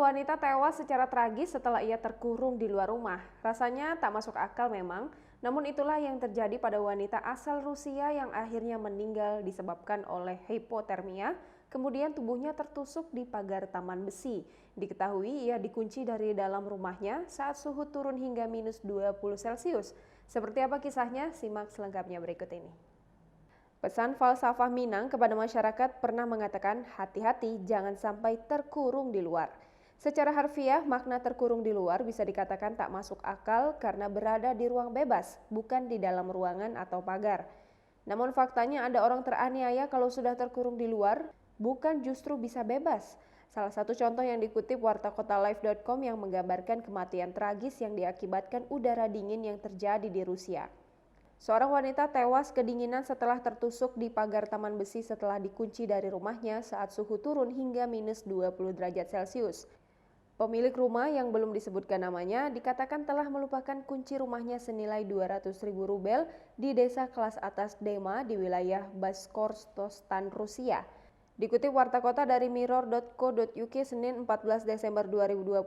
wanita tewas secara tragis setelah ia terkurung di luar rumah. Rasanya tak masuk akal memang, namun itulah yang terjadi pada wanita asal Rusia yang akhirnya meninggal disebabkan oleh hipotermia, kemudian tubuhnya tertusuk di pagar taman besi. Diketahui ia dikunci dari dalam rumahnya saat suhu turun hingga -20 Celcius. Seperti apa kisahnya? Simak selengkapnya berikut ini. Pesan falsafah Minang kepada masyarakat pernah mengatakan hati-hati jangan sampai terkurung di luar. Secara harfiah, makna terkurung di luar bisa dikatakan tak masuk akal karena berada di ruang bebas, bukan di dalam ruangan atau pagar. Namun faktanya ada orang teraniaya kalau sudah terkurung di luar, bukan justru bisa bebas. Salah satu contoh yang dikutip wartakotalive.com yang menggambarkan kematian tragis yang diakibatkan udara dingin yang terjadi di Rusia. Seorang wanita tewas kedinginan setelah tertusuk di pagar taman besi setelah dikunci dari rumahnya saat suhu turun hingga -20 derajat Celcius. Pemilik rumah yang belum disebutkan namanya dikatakan telah melupakan kunci rumahnya senilai 200.000 rubel di desa kelas atas Dema di wilayah Bashkortostan, Rusia. Dikutip Warta Kota dari mirror.co.uk Senin 14 Desember 2020,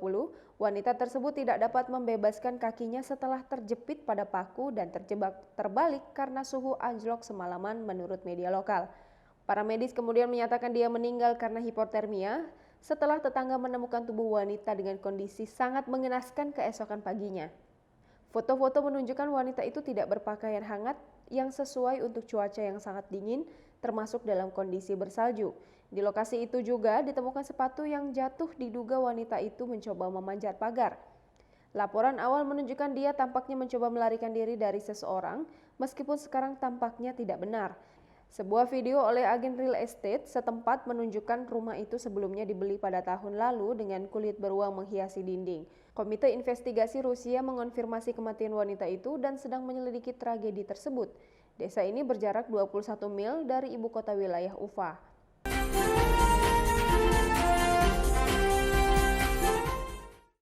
wanita tersebut tidak dapat membebaskan kakinya setelah terjepit pada paku dan terjebak terbalik karena suhu anjlok semalaman menurut media lokal. Para medis kemudian menyatakan dia meninggal karena hipotermia setelah tetangga menemukan tubuh wanita dengan kondisi sangat mengenaskan keesokan paginya. Foto-foto menunjukkan wanita itu tidak berpakaian hangat yang sesuai untuk cuaca yang sangat dingin, termasuk dalam kondisi bersalju. Di lokasi itu juga ditemukan sepatu yang jatuh diduga wanita itu mencoba memanjat pagar. Laporan awal menunjukkan dia tampaknya mencoba melarikan diri dari seseorang, meskipun sekarang tampaknya tidak benar. Sebuah video oleh agen real estate setempat menunjukkan rumah itu sebelumnya dibeli pada tahun lalu dengan kulit beruang menghiasi dinding. Komite Investigasi Rusia mengonfirmasi kematian wanita itu dan sedang menyelidiki tragedi tersebut. Desa ini berjarak 21 mil dari ibu kota wilayah Ufa.